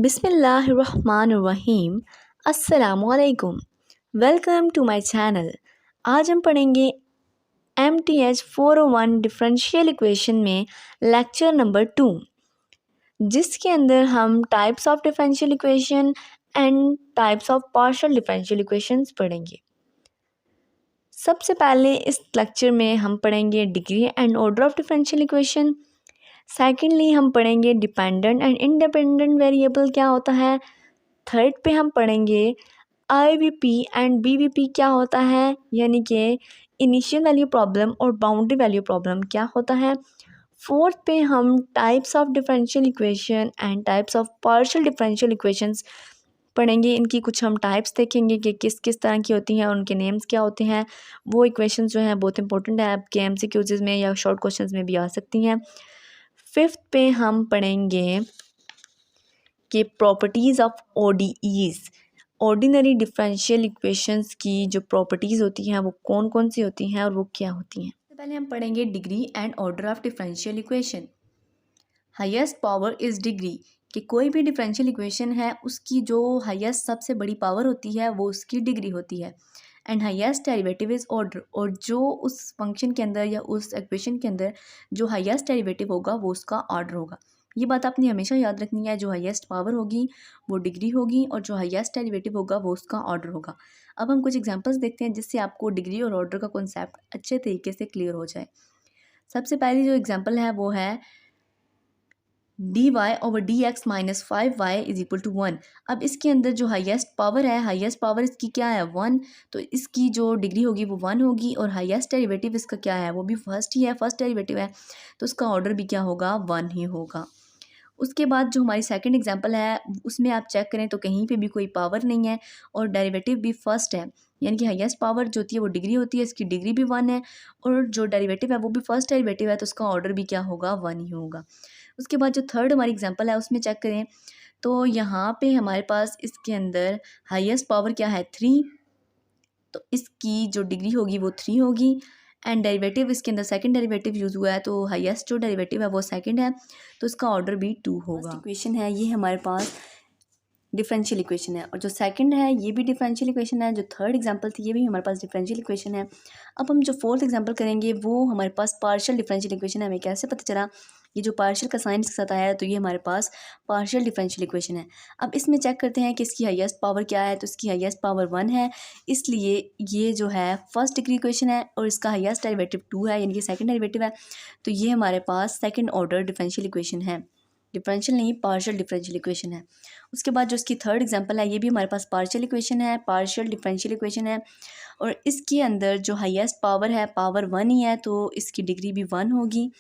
बिस्मिल्लाहिर्रहमानिर्रहीम। अस्सलामुअलैकुम। Welcome to my channel. आज हम पढ़ेंगे MTH 401 डिफरेंशियल इक्वेशन में लेक्चर नंबर 2, जिसके अंदर हम types of differential equation and types of partial differential equations पढ़ेंगे। सबसे पहले इस लेक्चर में हम पढ़ेंगे degree and order of differential equation. Secondly हम पढ़ेंगे डिपेंडेंट एंड इंडिपेंडेंट वेरिएबल क्या होता है। थर्ड पे हम पढ़ेंगे IVP एंड BVP क्या होता है, यानी कि इनिशियल वैल्यू प्रॉब्लम और बाउंड्री वैल्यू प्रॉब्लम क्या होता है। फोर्थ पे हम types of differential equation and types of partial differential equations पढ़ेंगे। इनकी कुछ हम टाइप्स देखेंगे कि किस किस तरह की होती हैं और उनके नेम्स क्या होते हैं। वो इक्वेशंस जो हैं बहुत इंपॉर्टेंट है, आपके MCQs में या शॉर्ट क्वेश्चंस में भी आ सकती हैं। फिफ्थ पे हम पढ़ेंगे कि properties of ODEs, ordinary differential equations की जो प्रॉपर्टीज़ होती हैं वो कौन कौन सी होती हैं और वो क्या होती हैं। सबसे पहले हम पढ़ेंगे degree and order of differential equation. Highest power is degree, कि कोई भी डिफरेंशियल इक्वेशन है उसकी जो हाईएस्ट सबसे बड़ी पावर होती है वो उसकी डिग्री होती है। And highest derivative is order, और जो उस फंक्शन के अंदर या उस इक्वेशन के अंदर जो हाईएस्ट डेरिवेटिव होगा वो उसका ऑर्डर होगा। ये बात आपने हमेशा याद रखनी है, जो हाईएस्ट पावर होगी वो डिग्री होगी और जो हाईएस्ट डेरिवेटिव होगा वो उसका ऑर्डर होगा। अब हम कुछ एग्जांपल्स देखते हैं जिससे आपको डिग्री और ऑर्डर का कॉन्सेप्ट अच्छे तरीके से क्लियर हो जाए। सबसे पहली जो एग्जांपल है वो है dy/dx - 5y = 1। अब इसके अंदर जो हाईएस्ट पावर है, हाईएस्ट पावर इसकी क्या है 1, तो इसकी जो डिग्री होगी वो 1 होगी और हाईएस्ट डेरिवेटिव इसका क्या है, वो भी फर्स्ट ही है, फर्स्ट डेरिवेटिव है, तो उसका ऑर्डर भी क्या होगा 1 ही होगा। उसके बाद जो हमारी सेकंड एग्जांपल है उसमें आप चेक करें तो कहीं पे भी कोई पावर नहीं है और डेरिवेटिव भी फर्स्ट है, यानी कि हाईएस्ट पावर जो होती है वो डिग्री होती है, इसकी डिग्री भी 1 है और जो डेरिवेटिव है वो भी फर्स्ट डेरिवेटिव है, तो उसका ऑर्डर भी क्या होगा 1 ही होगा। उसके बाद जो थर्ड हमारी एग्जांपल है उसमें चेक करें तो यहाँ पे हमारे पास इसके अंदर हाईएस्ट पावर क्या है 3, तो इसकी जो डिग्री होगी वो 3 होगी एंड डेरिवेटिव इसके अंदर सेकंड डेरिवेटिव यूज़ हुआ है, तो हाईएस्ट जो डेरिवेटिव है वो सेकंड है, तो इसका ऑर्डर भी 2 होगा। इक्वेशन है ये हमारे पास डिफरेंशियल इक्वेशन है और जो सेकंड है ये भी डिफरेंशियल इक्वेशन है, जो थर्ड एग्जांपल थी ये भी हमारे पास डिफरेंशियल इक्वेशन है। अब हम जो फोर्थ एग्जांपल करेंगे वो हमारे पास पार्शियल डिफरेंशियल इक्वेशन है। हमें कैसे पता चला, ये जो पार्शियल का साइन के साथ आया है तो ये हमारे पास पार्शियल डिफरेंशियल इक्वेशन है। अब इसमें चेक करते हैं कि इसकी हाईएस्ट पावर क्या है, तो इसकी हाईएस्ट पावर 1 है, इसलिए ये जो है फर्स्ट डिग्री इक्वेशन है और इसका हाईएस्ट डेरिवेटिव 2 है, यानी कि सेकंड डेरिवेटिव है, तो ये हमारे पास सेकंड ऑर्डर डिफरेंशियल इक्वेशन है। डिफरेंशियल नहीं, पार्शियल डिफरेंशियल इक्वेशन है। उसके बाद जो इसकी थर्ड एग्जांपल है ये भी हमारे पास पार्शियल इक्वेशन है, पार्शियल डिफरेंशियल इक्वेशन है और इसके अंदर जो हाईएस्ट पावर है पावर 1 ही है, तो इसकी डिग्री भी 1 होगी,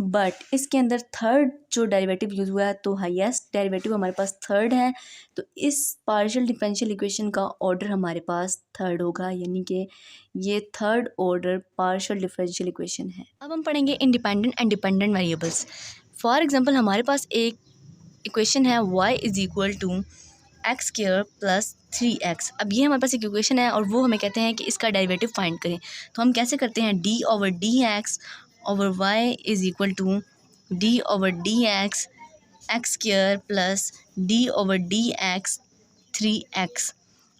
बट इसके अंदर थर्ड जो डेरिवेटिव यूज़ हुआ है तो हाईएस्ट डेरिवेटिव हमारे पास थर्ड है, तो इस पार्शियल डिफरेंशियल इक्वेशन का ऑर्डर हमारे पास थर्ड होगा, यानी कि ये third order partial differential equation है। अब हम पढ़ेंगे independent and dependent variables. For example हमारे पास एक इक्वेशन है y = x² + 3x। अब ये हमारे पास एक इक्वेशन है और वो हमें कहते हैं कि इसका डेरिवेटिव फाइंड करें, तो हम कैसे करते हैं d/dx / y = d/dx x² + d/dx 3x।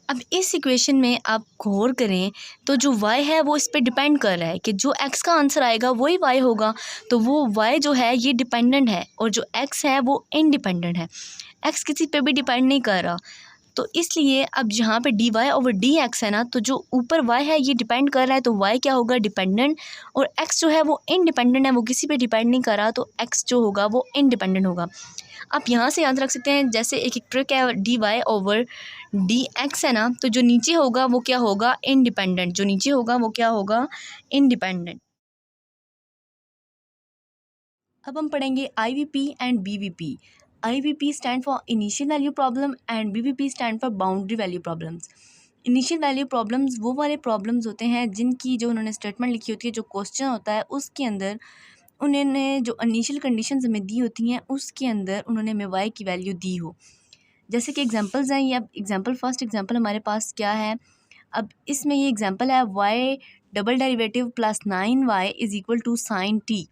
अब इस इक्वेशन में आप गौर करें तो जो y है वो इस पे डिपेंड कर रहा है कि जो x का आंसर आएगा वही y होगा, तो वो y जो है ये डिपेंडेंट है और जो x है वो इंडिपेंडेंट है, x किसी पे भी डिपेंड नहीं कर रहा, तो इसलिए अब यहाँ पे dy/dx है ना, तो जो ऊपर y है ये डिपेंड कर रहा है, तो y क्या होगा डिपेंडेंट और x जो है वो इंडिपेंडेंट है, वो किसी पे डिपेंड नहीं कर रहा, तो x जो होगा वो इंडिपेंडेंट होगा। आप यहाँ से याद रख सकते हैं, जैसे एक ट्रिक है dy/dx है ना, तो जो नीचे होगा वो क्या होगा इंडिपेंडेंट, जो नीचे होगा वो क्या होगा इंडिपेंडेंट। अब हम पढ़ेंगे IVP and BVP। IVP stand for initial value problem and BVP stand for boundary value problems. Initial value problems वो वाले प्रॉब्लम्स होते हैं जिनकी जो उन्होंने स्टेटमेंट लिखी होती है, जो क्वेश्चन होता है उसके अंदर उन्होंने जो इनिशियल कंडीशंस हमें दी होती हैं उसके अंदर उन्होंने हमें y की वैल्यू दी हो। जैसे कि एग्जांपल्स हैं ये। अब एग्जांपल फर्स्ट एग्जांपल हमारे पास क्या है, अब इसमें ये एग्जांपल है y double derivative + 9y = sin t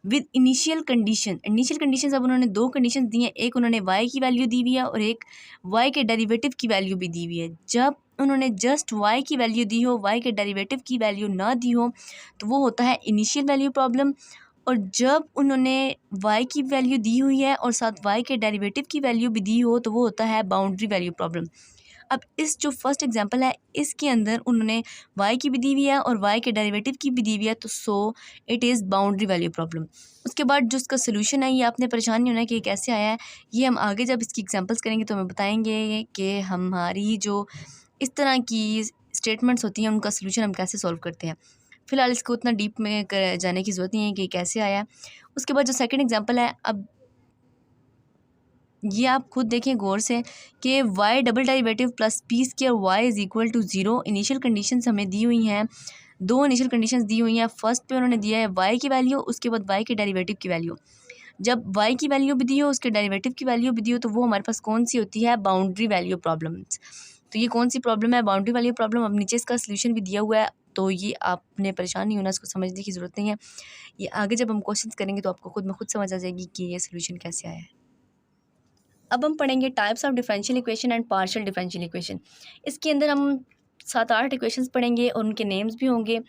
with initial condition. Initial condition अब उन्होंने दो कंडीशन दी हैं, एक उन्होंने वाई की वैल्यू दी हुई है और एक वाई के डेरिवेटिव की वैल्यू भी दी हुई है। जब उन्होंने जस्ट वाई की वैल्यू दी हो, वाई के डेरिवेटिव की वैल्यू ना दी हो, तो वो होता है इनिशियल वैल्यू प्रॉब्लम। और जब उन्होंने वाई की वैल्यू दी हुई है और साथ वाई के डेरिवेटिव की वैल्यू भी दी हो, तो वो होता है बाउंड्री वैल्यू प्रॉब्लम। अब इस जो फर्स्ट एग्जांपल है इसके अंदर उन्होंने वाई की भी दी हुई है और वाई के डेरिवेटिव की भी दी हुई है, तो so it is boundary value problem. उसके बाद जो इसका सोल्यूशन है, ये आपने परेशान नहीं होना कि ये कैसे आया है, ये हम आगे जब इसकी एग्जांपल्स करेंगे तो हमें बताएंगे कि हमारी जो इस तरह की स्टेटमेंट्स होती हैं उनका सोल्यूशन हम कैसे सॉल्व करते हैं। फ़िलहाल इसको उतना डीप में जाने की ज़रूरत नहीं है कि कैसे आया। उसके बाद जो सेकंड एग्जांपल है, अब ये आप खुद देखें गौर से कि y double derivative plus P square Y is equal to zero. Initial conditions हमें दी हुई हैं, दो इनिशियल कंडीशंस दी हुई हैं। फर्स्ट पे उन्होंने दिया है y की वैल्यू, उसके बाद y के डेरिवेटिव की वैल्यू। जब y की वैल्यू भी दी हो, उसके डेरिवेटिव की वैल्यू भी दी हो, तो वो हमारे पास कौन सी होती है, बाउंड्री वैल्यू प्रॉब्लम्स। तो ये कौन सी प्रॉब्लम है, बाउंड्री वैल्यू प्रॉब्लम। अब नीचे इसका सोल्यूशन भी दिया हुआ है, तो ये आपने परेशान नहीं होना, इसको समझने की ज़रूरत नहीं है। ये आगे जब हम क्वेश्चन करेंगे तो आपको खुद में खुद समझ आ जाएगी कि ये सोल्यूशन कैसे आया है। अब हम पढ़ेंगे types of differential equation and partial differential equation. इसके अंदर हम 7-8 इक्वेशंस पढ़ेंगे और उनके नेम्स भी होंगे,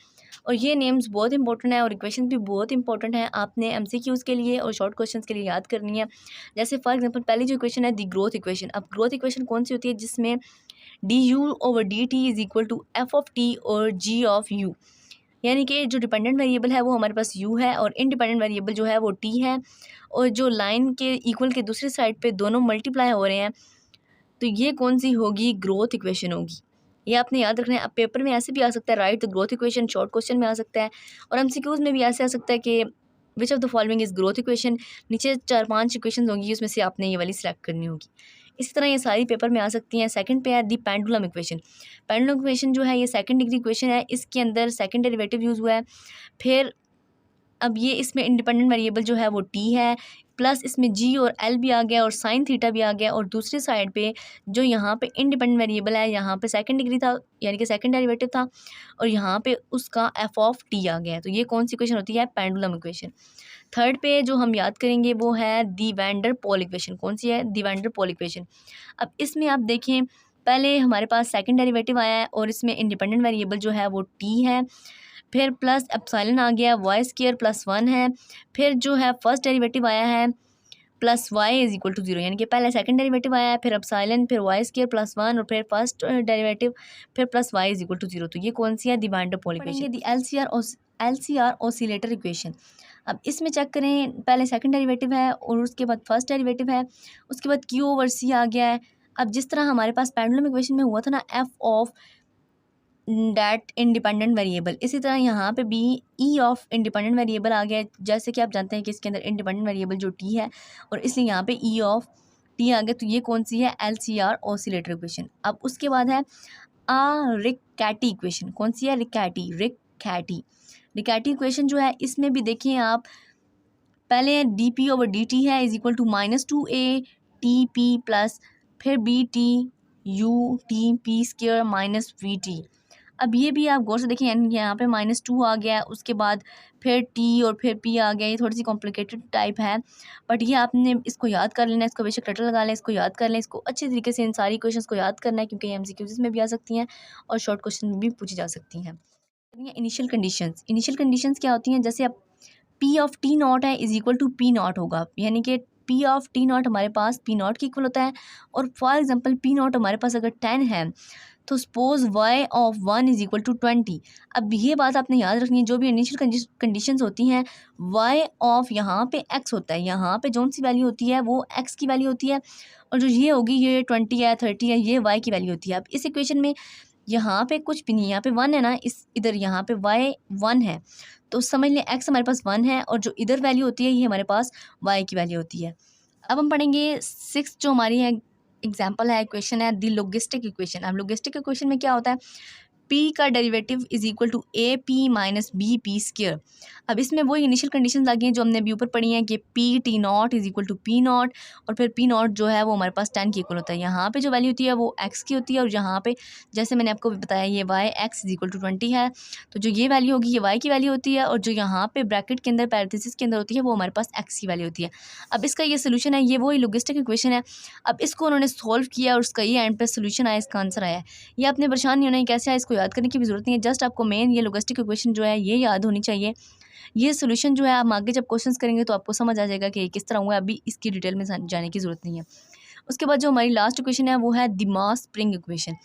और ये नेम्स बहुत इंपॉर्टेंट है और इक्वेशन भी बहुत इंपॉर्टेंट है। आपने एमसीक्यूज़ के लिए और शॉर्ट क्वेश्चंस के लिए याद करनी है। जैसे फॉर एग्जांपल पहली जो इक्वेशन है द ग्रोथ इक्वेशन। अब ग्रोथ इक्वेशन कौन सी होती है, जिसमें D U over D T is equal to F of T और जी ऑफ यू। यानी कि जो डिपेंडेंट वेरिएबल है वो हमारे पास u है और इंडिपेंडेंट वेरिएबल जो है वो t है, और जो लाइन के इक्वल के दूसरी साइड पे दोनों मल्टीप्लाई हो रहे हैं, तो ये कौन सी होगी, ग्रोथ इक्वेशन होगी। ये आपने याद रखना है। अब पेपर में ऐसे भी आ सकता है right the growth equation, short question में आ सकता है, और एमसीक्यूज में भी ऐसे आ सकता है कि which of the following is growth equation. नीचे 4-5 इक्वेशन होंगी, उसमें से आपने ये वाली सिलेक्ट करनी होगी। इसी तरह ये सारी पेपर में आ सकती हैं। सेकंड पे है दी पेंडुलम इक्वेशन। पेंडुलम इक्वेशन जो है ये सेकंड डिग्री इक्वेशन है, इसके अंदर सेकंड डेरिवेटिव यूज़ हुआ है। फिर अब ये इसमें इंडिपेंडेंट वेरिएबल जो है वो टी है, प्लस इसमें जी और एल भी आ गया और साइन थीटा भी आ गया, और दूसरी साइड पे जो यहाँ पे इंडिपेंडेंट वेरिएबल है, यहाँ पे सेकंड डिग्री था यानी कि सेकंड डेरिवेटिव था, और यहाँ पे उसका एफ ऑफ टी आ गया है। तो ये कौन सी इक्वेशन होती है, पेंडुलम इक्वेशन। थर्ड पे जो हम याद करेंगे वो है दी वैंडर पोल इक्वेशन। कौन सी है, दी वैंडर पोल इक्वेशन। अब इसमें आप देखें पहले हमारे पास सेकंड डेरिवेटिव आया है और इसमें इंडिपेंडेंट वेरिएबल जो है वो टी है, फिर प्लस एप्सिलॉन आ गया, वाई स्क्वायर प्लस 1 है, फिर जो है फर्स्ट डेरिवेटिव आया है plus Y is equal to zero, यानी कि पहले सेकंड डेरिवेटिव आया है, फिर एप्सिलॉन, फिर वाई स्क्वायर प्लस 1 और फिर फर्स्ट डेरिवेटिव, फिर plus Y is equal to zero. तो ये कौन सी है, the van der Pol equation. The LCR oscillator equation. अब इसमें चेक करें, पहले सेकंड डेरिवेटिव है और उसके बाद फर्स्ट डेरिवेटिव है, उसके बाद क्यू ओवर सी आ गया है। अब जिस तरह हमारे पास पेंडुलम इक्वेशन में हुआ था ना F of that independent variable, इसी तरह यहाँ पे भी ई ऑफ इंडिपेंडेंट वेरिएबल आ गया है। जैसे कि आप जानते हैं कि इसके अंदर इंडिपेंडेंट वेरिएबल जो टी है और इसलिए यहाँ पे ई ऑफ टी आ गया। तो ये कौन सी है, एलसीआर ऑसिलेटर इक्वेशन। अब उसके बाद है रिकैटी इक्वेशन। कौन सी है, रिकैटी इक्वेशन जो है इसमें भी देखिए आप, पहले d p over D t है is equal to -2a t p plus फिर b t u t p square minus v t. अब ये भी आप गौर से देखिए, यानी यहाँ पे -2 आ गया, उसके बाद फिर टी और फिर पी आ गया। ये थोड़ी सी कॉम्प्लिकेटेड टाइप है, बट ये आपने इसको याद कर लेना है। इसको बेशक रटल लगा लें, इसको याद कर लें, इसको अच्छे तरीके से इन सारी क्वेश्चंस को याद करना है, क्योंकि एमसीक्यूज में भी आ सकती हैं और शॉर्ट क्वेश्चन में भी पूछी जा सकती हैं। Initial conditions. इनिशियल कंडीशंस क्या होती हैं, जैसे अब पी ऑफ टी नॉट है is equal to P not होगा, यानी कि पी ऑफ टी नॉट हमारे पास पी नॉट के इक्वल होता है। और फॉर एग्जांपल पी नॉट हमारे पास अगर 10 है, तो suppose y of 1 is equal to 20। अब ये बात आपने याद रखनी है, जो भी इनिशियल कंडीशंस होती हैं, y ऑफ यहाँ पे x होता है, यहाँ पे जौन सी वैल्यू होती है वो x की वैल्यू होती है, और जो ये होगी ये 20 है 30 है, ये y की वैल्यू होती है। अब इस इक्वेशन में यहाँ पे कुछ भी नहीं, यहाँ पे 1 है ना, इस इधर यहाँ पे y 1 है, तो समझ लें x हमारे पास 1 है, और जो इधर वैल्यू होती है ये हमारे पास y की वैल्यू होती है। अब हम पढ़ेंगे 6 जो हमारी है एग्जाम्पल है, इक्वेशन है दी लोगिस्टिक इक्वेशन। अब लोगिस्टिक इक्वेशन में क्या होता है, पी का derivative is equal to A P minus B P square. अब इसमें वही इनिशियल कंडीशन लगी हैं जो हमने अभी ऊपर पढ़ी हैं कि P T not is equal to P not, और फिर पी नॉट जो है वो हमारे पास 10 के इक्वल होता है। यहाँ पे जो वैल्यू होती है वो एक्स की होती है, और यहाँ पे जैसे मैंने आपको बताया ये Y X is equal to 20 है, तो जो ये वैल्यू होगी ये वाई की वैल्यू होती है, और जो यहाँ पे ब्रैकेट के अंदर पैरेंथेसिस के अंदर होती है वो हमारे पास एक्स की वैल्यू होती है। अब इसका ये सोल्यूशन है, ये वही लोगिस्टिक इक्वेशन है। अब इसको उन्होंने सोल्व किया और उसका ये एंड पे सोल्यूशन आया, इसका आंसर आया है। ये आपने परेशान नहीं होना है कैसे आया, इसको याद करने की भी जरूरत नहीं है। जस्ट आपको मेन ये लोगिस्टिक इक्वेशन जो है ये याद होनी चाहिए। ये सोल्यूशन जो है आप आगे जब क्वेश्चंस करेंगे तो आपको समझ आ जाएगा कि किस तरह हुआ है, अभी इसकी डिटेल में जाने की ज़रूरत नहीं है। उसके बाद जो हमारी लास्ट इक्वेशन है वो है the mass spring equation.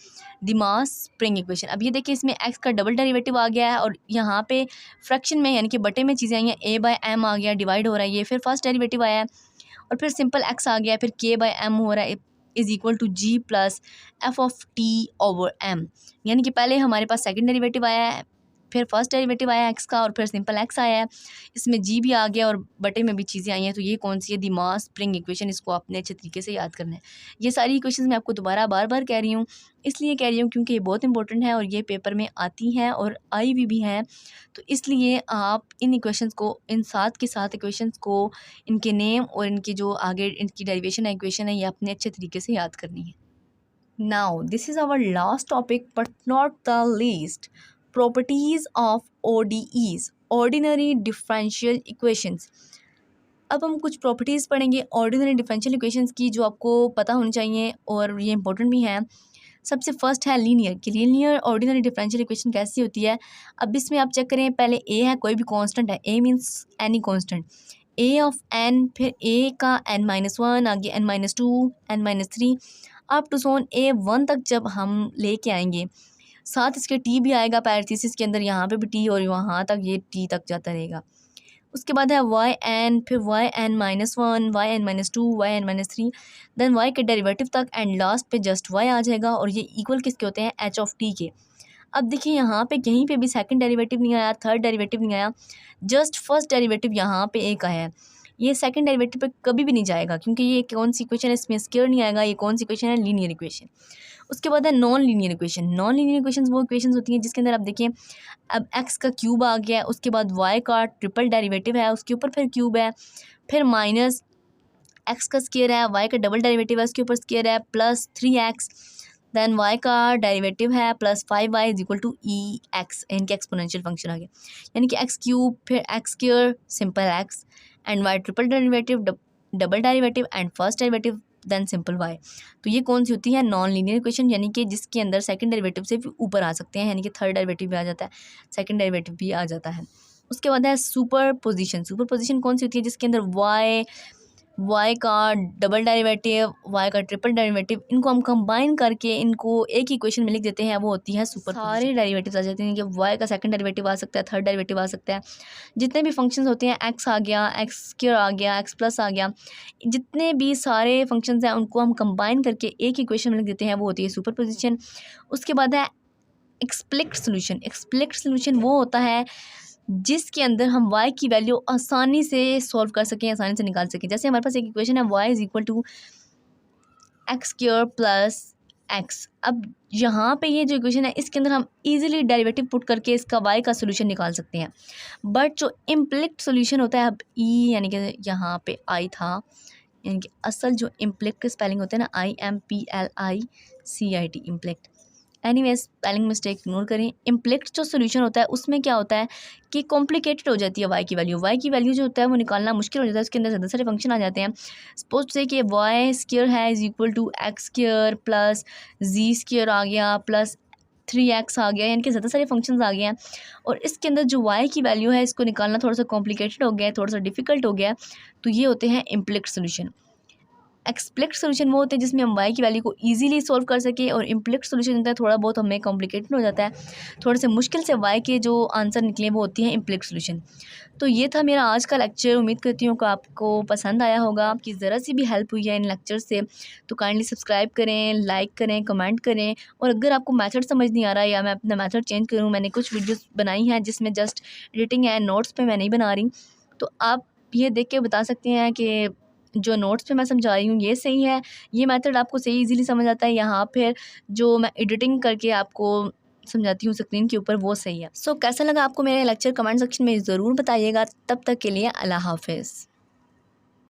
The mass spring equation, अब ये देखिए इसमें एक्स का डबल डेरिवेटिव आ गया है, और यहाँ पे फ्रैक्शन में यानी कि बटे में चीज़ें आई हैं, ए बाय एम आ गया, डिवाइड हो रहा है ये, फिर फर्स्ट डेरिवेटिव आया है, और फिर सिंपल एक्स आ गया, फिर के बाय एम हो रहा है is equal to G plus F of T over M. यानी कि पहले हमारे पास सेकंड डेरिवेटिव आया है, फिर फर्स्ट डेरिवेटिव आया एक्स का, और फिर सिंपल एक्स आया है, इसमें जी भी आ गया और बटे में भी चीज़ें आई हैं। तो ये कौन सी है, द मास स्प्रिंग इक्वेशन। इसको आपने अच्छे तरीके से याद करना है। ये सारी इक्वेशंस मैं आपको दोबारा बार बार कह रही हूँ, इसलिए कह रही हूँ क्योंकि ये बहुत इंपॉर्टेंट है और ये पेपर में आती हैं और आई भी हैं। तो इसलिए आप इन इक्वेशंस को, इन साथ के साथ इक्वेशंस को, इनके नेम और इनकी जो आगे इनकी डेरिवेशन है इक्वेशन है, ये आपने अच्छे तरीके से याद करनी है। Now this is our last topic but not the least, properties of ODEs, ordinary differential equations. अब हम कुछ प्रॉपर्टीज़ पढ़ेंगे ऑर्डिनरी डिफरेंशियल इक्वेशंस की जो आपको पता होनी चाहिए और ये इंपॉर्टेंट भी हैं। सबसे फर्स्ट है लीनियर, कि लीनियर ऑर्डिनरी डिफरेंशियल इक्वेशन कैसी होती है। अब इसमें आप चेक करें, पहले ए है, कोई भी कांस्टेंट है, a means any constant, a of n, फिर ए का n-1, आगे n-2, n-3 up to Son A1 तक जब हम लेके आएंगे, साथ इसके टी भी आएगा पैरेंथेसिस के अंदर, यहाँ पे भी टी, और वहाँ तक ये टी तक जाता रहेगा। उसके बाद है वाई एन, फिर yn-1, yn-2, yn-3, then Y के डेरिवेटिव तक, एंड लास्ट पे जस्ट वाई आ जाएगा, और ये इक्वल किसके होते हैं, एच ऑफ टी के। अब देखिए यहाँ पे कहीं पे भी सेकंड डेरिवेटिव नहीं आया, थर्ड डेरिवेटिव नहीं आया, जस्ट फर्स्ट डेरिवेटिव यहाँ पे एक आया है। ये सेकंड डेरिवेटिव पे कभी भी नहीं जाएगा क्योंकि ये कौन सी इक्वेशन है, इसमें स्क्वायर नहीं आएगा। ये कौन सी इक्वेशन है, लीनियर इक्वेशन। उसके बाद है non linear equation. Non linear equation वो इक्वेशन होती हैं जिसके अंदर आप देखिए अब एक्स का क्यूब आ गया है, उसके बाद वाई का ट्रिपल डेरिवेटिव है, उसके ऊपर फिर क्यूब है, फिर माइनस एक्स का स्क्वायर है, वाई का डबल डेरिवेटिव है, उसके ऊपर स्क्वायर है, प्लस 3x, देन y का डेरिवेटिव है plus 5y is equal to E X, इनके एक्सपोनेंशियल फंक्शन आ गया, यानी कि एक्स क्यूब, फिर X square, simple X, and y triple derivative, double derivative and first derivative, then simple y। तो ये कौन सी होती है, नॉन लीनियर इक्वेशन, यानी कि जिसके अंदर सेकंड डेरिवेटिव से भी ऊपर आ सकते हैं, यानी कि थर्ड डेरिवेटिव भी आ जाता है, सेकंड डेरिवेटिव भी आ जाता है। उसके बाद है सुपर पोजिशन। सुपर पोजिशन कौन सी होती है, जिसके अंदर वाई का डबल डेरिवेटिव, वाई का ट्रिपल डेरिवेटिव, इनको हम कंबाइन करके इनको एक ही इक्वेशन में लिख देते हैं, वो होती है सुपर। सारे डेरिवेटिव्स आ जाते हैं कि वाई का सेकंड डेरिवेटिव आ सकता है, थर्ड डेरिवेटिव आ सकता है, जितने भी फंक्शंस होते हैं, एक्स आ गया, एक्स स्क्वायर आ गया, एक्स प्लस आ गया, जितने भी सारे फंक्शंस हैं उनको हम कंबाइन करके एक ही इक्वेशन में लिख देते हैं, वो होती है सुपर पोजिशन। उसके बाद है एक्सप्लिक्ट सोल्यूशन। एक्सप्लिक्ट सोल्यूशन वो होता है जिसके अंदर हम y की वैल्यू आसानी से सॉल्व कर सकें, आसानी से निकाल सकें। जैसे हमारे पास एक इक्वेशन है y is equal to x square plus X. अब यहाँ पे ये जो इक्वेशन है इसके अंदर हम इजीली डेरिवेटिव पुट करके इसका y का सोल्यूशन निकाल सकते हैं। बट जो इम्प्लिक्ट सोल्यूशन होता है, अब ई यानी कि यहाँ पे आई था, यानी कि असल जो इम्प्लिक्ट के स्पेलिंग होते हैं ना, IMPLICIT, implicit. Anyways spelling mistake ignore करें। इम्प्लिक्ट जो सोल्यूशन होता है उसमें क्या होता है कि कॉम्प्लिकेटेड हो जाती है वाई की वैल्यू। वाई की वैल्यू जो होता है वो निकालना मुश्किल हो जाता है, उसके अंदर ज़्यादा सारे फंक्शन आ जाते हैं। सपोज से कि वाई स्क्वायर है is equal to x square plus g square आ गया प्लस 3x आ गया, यानी कि ज़्यादा सारे फंक्शंस आ गए हैं, और इसके अंदर जो y की वैल्यू है इसको निकालना थोड़ा सा कॉम्प्लिकेटेड हो गया है, थोड़ा सा डिफिकल्ट हो गया है। तो ये होते हैं इम्प्लिक्ट सोल्यूशन। एक्सप्लिक्ट सोल्यूशन वो होते हैं जिसमें हम y की वैल्यू को इजीली सॉल्व कर सके, और इम्प्लिक्ट सोल्यूशन होता है थोड़ा बहुत हमें कॉम्प्लिकेटेड हो जाता है, थोड़े से मुश्किल से y के जो आंसर निकले वो होती हैं इम्प्लिक्ट सोल्यूशन। तो ये था मेरा आज का लेक्चर। उम्मीद करती हूँ कि आपको पसंद आया होगा, आपकी ज़रा सी भी हेल्प हुई है इन लेक्चर से, तो काइंडली सब्सक्राइब करें, लाइक करें, कमेंट करें। और अगर आपको मेथड समझ नहीं आ रहा है या मैं अपना मेथड चेंज करूँ, मैंने कुछ वीडियोज़ बनाई हैं जिसमें जस्ट एडिटिंग है, नोट्स पर मैं नहीं बना रही, तो आप ये देख के बता सकते हैं कि जो नोट्स पे मैं समझा रही हूँ ये सही है, ये मेथड आपको सही इजीली समझ आता है, यहाँ फिर जो मैं एडिटिंग करके आपको समझाती हूँ स्क्रीन के ऊपर वो सही है। सो कैसा लगा आपको मेरा लेक्चर कमेंट सेक्शन में ज़रूर बताइएगा। तब तक के लिए अल्लाह हाफ़िज़।